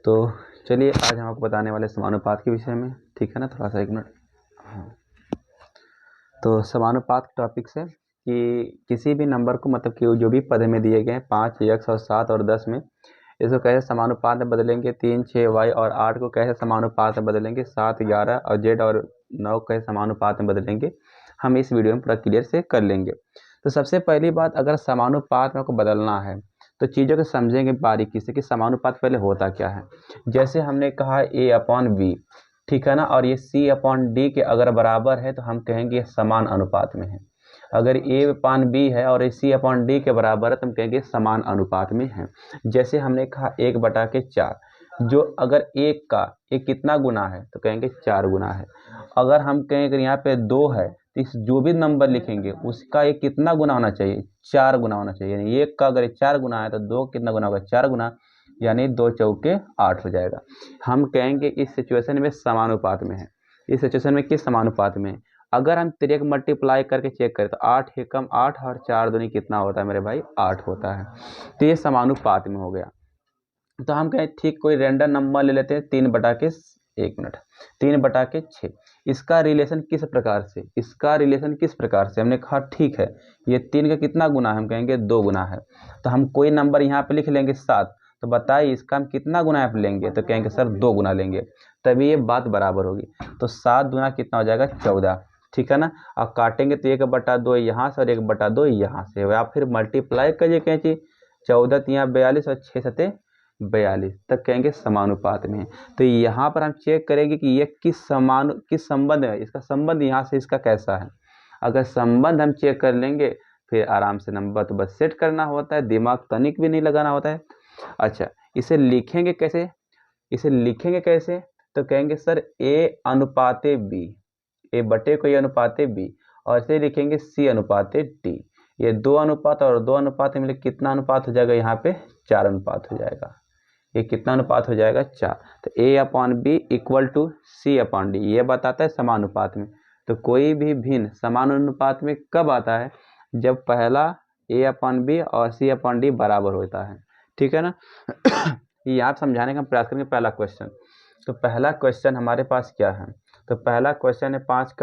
तो चलिए आज हम आपको बताने वाले समानुपात के विषय में, ठीक है ना। थोड़ा सा एक मिनट। हाँ, तो समानुपात टॉपिक से कि किसी भी नंबर को मतलब कि जो भी पद में दिए गए 5, x और 7 और 10 में इसको कैसे समानुपात में बदलेंगे, 3, 6, y और 8 को कैसे समानुपात में बदलेंगे, 7, 11 और z और 9 कैसे समानुपात में बदलेंगे, हम इस वीडियो में पूरा क्लियर से कर लेंगे। तो सबसे पहली बात, अगर समानुपात में आपको बदलना है तो चीज़ों को समझेंगे बारीकी से कि समानुपात पहले होता क्या है। जैसे हमने कहा a/b, ठीक है ना, और ये c/d के अगर बराबर है तो हम कहेंगे समान अनुपात में है। अगर a/b है और c/d के बराबर है तो हम कहेंगे समान अनुपात में है। जैसे हमने कहा 1/4, जो अगर एक का एक कितना गुना है तो कहेंगे 4 गुना है। अगर हम कहें अगर यहाँ पे 2 है तो इस जो भी नंबर लिखेंगे उसका एक कितना गुना होना चाहिए, 4 गुना होना चाहिए। यानी एक का अगर 4 गुना है तो 2 कितना गुना होगा, 4 गुना, यानी 2 चौके 8 हो जाएगा। हम कहेंगे इस सिचुएशन में समानुपात में है। इस सिचुएशन में किस समानुपात में है? अगर हम तिरक मल्टीप्लाई करके चेक करें तो 8 एकम 8 और 4 दूनी कितना होता है मेरे भाई, 8 होता है। तो ये समानुपात में हो गया। तो हम कहें ठीक कोई रैंडम नंबर ले लेते हैं, 3/6। इसका रिलेशन किस प्रकार से, हमने कहा ठीक है ये 3 का कितना गुना है, हम कहेंगे 2 गुना है। तो हम कोई नंबर यहाँ पे लिख लेंगे 7, तो बताइए इसका हम कितना गुना आप लेंगे, तो कहेंगे सर 2 गुना लेंगे, तभी ये बात बराबर होगी। तो 7 गुना कितना हो जाएगा, 14, ठीक है ना। और काटेंगे तो 1/2 यहाँ से और 1/2 यहाँ से, या फिर मल्टीप्लाई करिए कैंची, 14 यहाँ 42 और 6 सते 42 तक कहेंगे समानुपात में है। तो यहाँ पर हम चेक करेंगे कि ये किस संबंध है, इसका संबंध यहाँ से इसका कैसा है। अगर संबंध हम चेक कर लेंगे फिर आराम से नंबर तो बस सेट करना होता है, दिमाग तनिक भी नहीं लगाना होता है। अच्छा, इसे लिखेंगे कैसे, तो कहेंगे सर a/b, a/b, और इसे लिखेंगे c/d। ये 2 अनुपात और 2 अनुपात मिले कितना अनुपात हो जाएगा, यहाँ पे 4 अनुपात हो जाएगा। ये कितना अनुपात हो जाएगा, 4। तो a/b इक्वल टू c/d, ये बताता है समानुपात में। तो कोई भी भिन्न समानुपात में कब आता है, जब पहला a/b और c/d बराबर होता है, ठीक है ना। ये आप समझाने का प्रयास करेंगे। पहला क्वेश्चन, तो पहला क्वेश्चन हमारे पास क्या है, तो पहला क्वेश्चन है 5,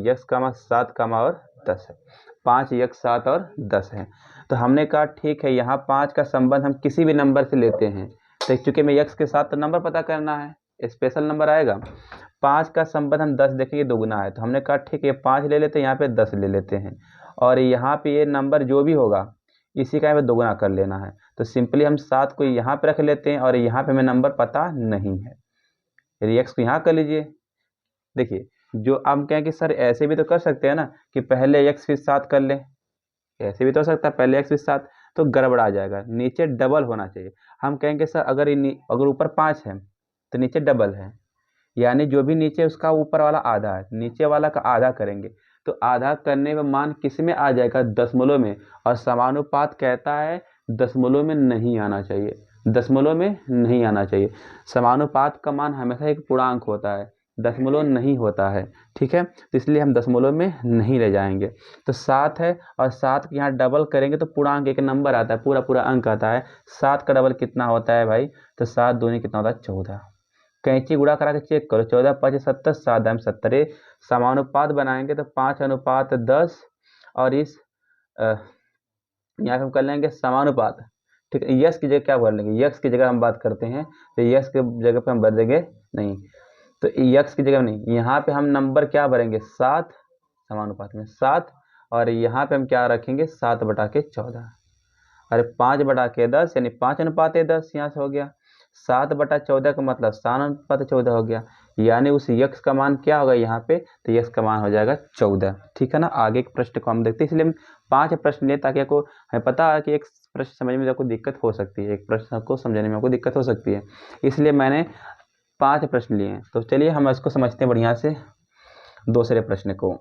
x, 7, और 10 है। 5, x, 7 और 10 है। तो हमने कहा ठीक है यहाँ 5 का संबंध हम किसी भी नंबर से लेते हैं। तो चूंकि मैं x के साथ तो नंबर पता करना है, स्पेशल नंबर आएगा। 5 का संबंध हम 10 देखेंगे, 2 गुना है, तो हमने कहा ठीक है 5 ले लेते हैं, यहाँ पे 10 ले लेते हैं, और यहाँ पे ये नंबर जो भी होगा इसी का यहाँ पे 2 गुना कर लेना है। तो सिंपली हम 7 को यहाँ पे रख लेते हैं और यहाँ पे हमें नंबर पता नहीं है, यदि x को यहाँ कर लीजिए। देखिए जो हम कहें कि सर ऐसे भी तो कर सकते हैं ना कि पहले x फिर 7 कर ले, ऐसे भी तो हो सकता है पहले x फिर 7, तो गड़बड़ आ जाएगा, नीचे डबल होना चाहिए। हम कहेंगे सर अगर ऊपर 5 है तो नीचे डबल है, यानी जो भी नीचे उसका ऊपर वाला आधा है, नीचे वाला का आधा करेंगे तो आधा करने में मान किस में आ जाएगा, दशमलव में। और समानुपात कहता है दशमलव में नहीं आना चाहिए, समानुपात का मान हमेशा एक पूर्णांक होता है, दशमलव नहीं होता है, ठीक है। तो इसलिए हम दशमलव में नहीं ले जाएंगे। तो 7 है और 7 के यहाँ डबल करेंगे तो पूर्णांक एक नंबर आता है, पूरा अंक आता है। 7 का डबल कितना होता है भाई, तो 7 दूनी कितना होता है, 14। कैंची गुणा करा के चेक करो, 14 × 5 = 70, 7 × 70। समानुपात बनाएंगे तो 5:10, और इस यहाँ पे हम कर लेंगे समानुपात, ठीक है। यस की जगह क्या कर लेंगे, यक्स की जगह हम बात करते हैं तो यक्स के जगह पे हम बदलेंगे नहीं, तो यक्स की जगह नहीं, यहाँ पे हम नंबर क्या भरेंगे, 7, समानुपात में 7, और यहाँ पे हम क्या रखेंगे 7/14। अरे 5/10 यानी 5:10 यहाँ से हो गया। 7/14 का मतलब 7:14 हो गया, यानी उस यक्स का मान क्या होगा यहाँ पे, तो यक्स का मान हो जाएगा 14, ठीक है ना। आगे के प्रश्न को हम देखते हैं, इसलिए हम 5 प्रश्न लिए ताकि आपको हमें पता है कि एक प्रश्न समझने में आपको दिक्कत हो सकती है, एक प्रश्न को समझने में आपको दिक्कत हो सकती है, इसलिए मैंने 5 प्रश्न लिए हैं। तो चलिए हम इसको समझते हैं बढ़िया से। दूसरे प्रश्न को,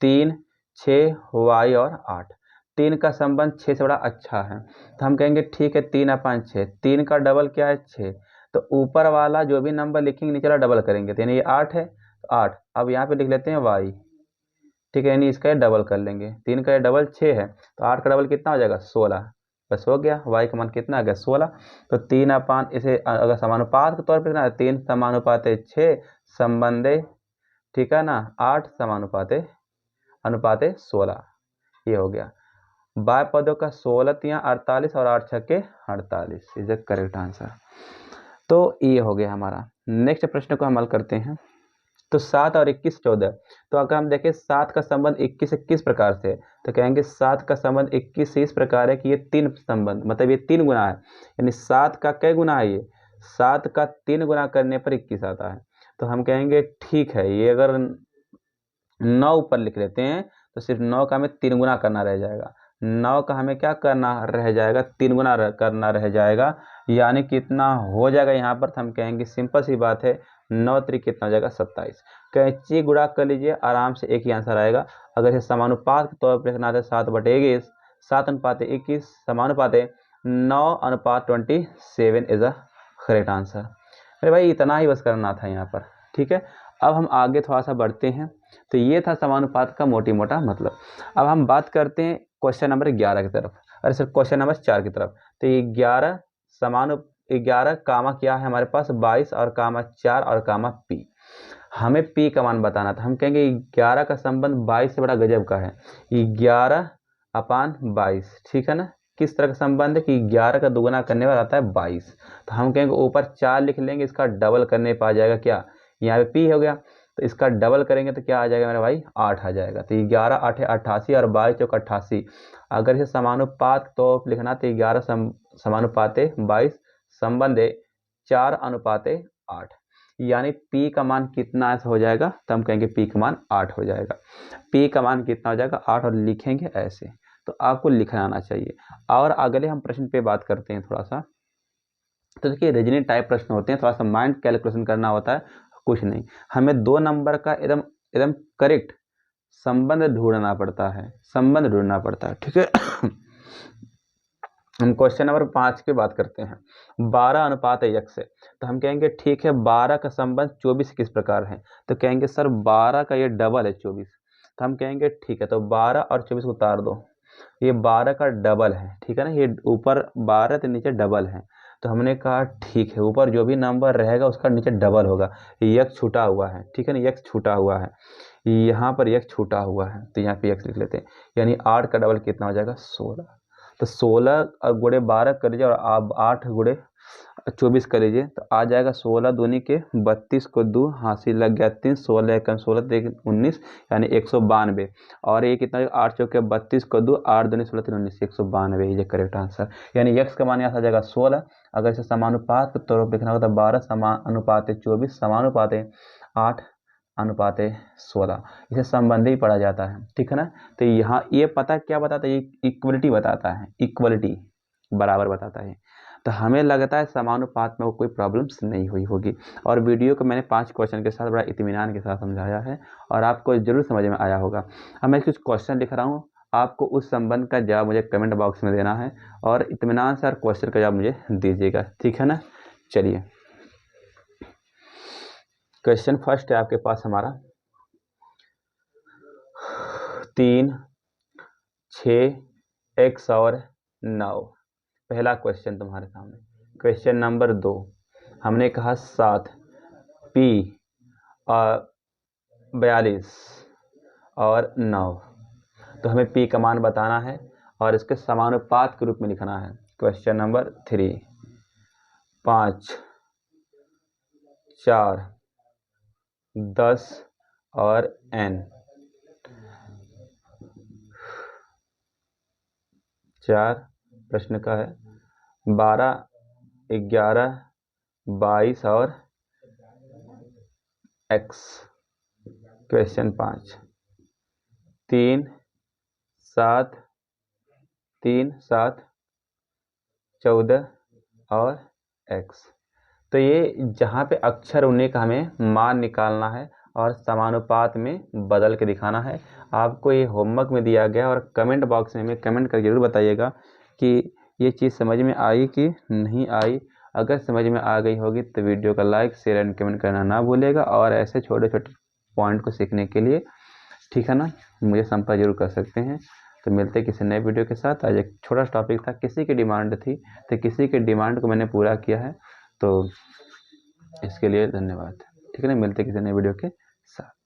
3, 6, y और 8। 3 का संबंध 6 से बड़ा अच्छा है, तो हम कहेंगे ठीक है 3/6, 3 का डबल क्या है 6, तो ऊपर वाला जो भी नंबर लिखेंगे नीचे वाला डबल करेंगे, तो यानी ये 8 है, तो 8। अब यहाँ पे लिख लेते हैं y, ठीक है, यानी इसका डबल कर लेंगे। 3 का डबल 6 है, तो 8 का डबल कितना हो जाएगा, 16, बस हो गया। y का मान कितना आ गया 16। तो 3 इसे अगर समानुपात के तौर पर ना 3 समानुपाते 6 संबंधे, ठीक है ना, 8 अनुपाते 16, ये हो गया। बाय पदों का 16 तियां 48 और 8 छक्के 48 इज द करेक्ट आंसर। तो ये हो गया हमारा। नेक्स्ट प्रश्न को हम हल करते हैं। तो 7 और 21 14। तो अगर हम देखें 7 का संबंध 21 से किस प्रकार से है, तो कहेंगे 7 का संबंध 21 से इस प्रकार है कि ये 3 संबंध, मतलब ये 3 गुना है, यानी 7 का कई गुना है, ये 7 का 3 गुना करने पर 21 आता है। तो हम कहेंगे ठीक है, ये अगर 9 ऊपर लिख लेते हैं तो सिर्फ 9 का हमें 3 गुना करना रह जाएगा। 9 का हमें क्या करना रह जाएगा, 3 गुना करना रह जाएगा, यानी कितना हो जाएगा यहाँ पर। तो हम कहेंगे सिंपल सी बात है, 9 त्रिक कितना हो जाएगा 27। कैंची गुणा कर लीजिए, आराम से एक ही आंसर आएगा। अगर इसे समानुपात के तौर पर लिखना है 7/21, 7:21 समानुपाते 9:27 इज अ करेक्ट आंसर। अरे भाई इतना ही बस करना था यहाँ पर, ठीक है। अब हम आगे थोड़ा सा बढ़ते हैं। तो ये था समानुपात का मोटी मोटा मतलब। अब हम बात करते हैं क्वेश्चन नंबर 11 की तरफ, अरे सर क्वेश्चन नंबर 4 की तरफ। तो ये 11 कामा क्या है हमारे पास 22 और कामा 4 और कामा पी। हमें पी का मान बताना था। हम कहेंगे 11 का संबंध 22 से बड़ा गजब का है, 11/22, ठीक है ना। किस तरह का संबंध है कि 11 का दुगुना करने पर आता है 22। तो हम कहेंगे ऊपर 4 लिख लेंगे, इसका डबल करने पर आ जाएगा क्या, यहाँ पे पी हो गया, तो इसका डबल करेंगे तो क्या आ जाएगा मेरे भाई 8 आ जाएगा। तो 11 8 88 और 22 चौक 88। अगर इसे समानुपात तो लिखना तो 11 समानुपाते 22 संबंधे 4:8, यानी पी का मान कितना ऐसा हो जाएगा। तो हम कहेंगे पी का मान 8 हो जाएगा। पी का मान कितना हो जाएगा 8, और लिखेंगे ऐसे। तो आपको लिखना आना चाहिए। और अगले हम प्रश्न पे बात करते हैं थोड़ा सा। तो देखिए रीजनिंग टाइप प्रश्न होते हैं, थोड़ा सा माइंड कैलकुलेशन करना होता है, कुछ नहीं। हमें 2 नंबर का एकदम एकदम करेक्ट संबंध ढूंढना पड़ता है, ठीक है। हम क्वेश्चन नंबर 5 की बात करते हैं, 12:1 से। तो हम कहेंगे ठीक है 12 का संबंध 24 किस प्रकार है। तो कहेंगे सर 12 का ये डबल है 24। तो हम कहेंगे ठीक है, तो 12 और 24 को उतार दो, ये 12 का डबल है, ठीक है ना। ये ऊपर 12 तो नीचे डबल है। तो हमने कहा ठीक है, ऊपर जो भी नंबर रहेगा उसका नीचे डबल होगा। यक्स छूटा हुआ है, ठीक है ना, यक्स छूटा हुआ है, यहाँ पर यक्स छूटा हुआ है, तो यहाँ पे यक्स लिख लेते हैं। यानी 8 का डबल कितना हो जाएगा 16। तो 16 गुणे 12 कर लीजिए, और आप 8 गुणे 24 कर लीजिए, तो आ जाएगा 16 दूनी के 32 को 2 हासिल लग गया 3, 16 एकम 16 19, यानी 192। और ये कितना 8 चौके 32 को 2, 8 दूनी 16 3 19, 192 ये करेक्ट आंसर। यानी यक्स का मान यहाँ आ जाएगा 16। अगर इसे समानुपात के तौर पर लिखना होगा तो 12 समानुपाते 24 समानुपाते 8 अनुपाते 16, इसे संबंधी पढ़ा जाता है, ठीक है ना। तो यहाँ ये पता क्या बताता है, ये इक्वलिटी बताता है, इक्वलिटी बराबर बताता है। तो हमें लगता है समानुपात में वो कोई प्रॉब्लम्स नहीं हुई होगी। और वीडियो को मैंने 5 क्वेश्चन के साथ बड़ा इत्मीनान के साथ समझाया है, और आपको जरूर समझ में आया होगा। अब मैं कुछ क्वेश्चन लिख रहा हूँ, आपको उस संबंध का जवाब मुझे कमेंट बॉक्स में देना है, और इत्मीनान से हर क्वेश्चन का जवाब मुझे दीजिएगा, ठीक है ना। चलिए क्वेश्चन फर्स्ट है आपके पास हमारा 3, 6, x और 9। पहला क्वेश्चन तुम्हारे सामने। क्वेश्चन नंबर 2 हमने कहा 7 p और 42 और 9। तो हमें p का मान बताना है और इसके समानुपात के रूप में लिखना है। क्वेश्चन नंबर 3 5, 4, 10 और n। 4 प्रश्न का है 12, 11, 22 और x। क्वेश्चन 5 3, 7, 14 और x। तो ये जहाँ पे अक्षर उन्हीं का हमें मान निकालना है और समानुपात में बदल के दिखाना है। आपको ये होमवर्क में दिया गया, और कमेंट बॉक्स में हमें कमेंट करके जरूर बताइएगा कि ये चीज़ समझ में आई कि नहीं आई। अगर समझ में आ गई होगी तो वीडियो का लाइक शेयर एंड कमेंट करना ना भूलिएगा। और ऐसे छोटे छोटे पॉइंट को सीखने के लिए, ठीक है ना, मुझे संपर्क जरूर कर सकते हैं। तो मिलते किसी नए वीडियो के साथ। आज एक छोटा सा टॉपिक था, किसी की डिमांड थी तो किसी की डिमांड को मैंने पूरा किया है, तो इसके लिए धन्यवाद। ठीक है ना, मिलते किसी नए वीडियो के साथ।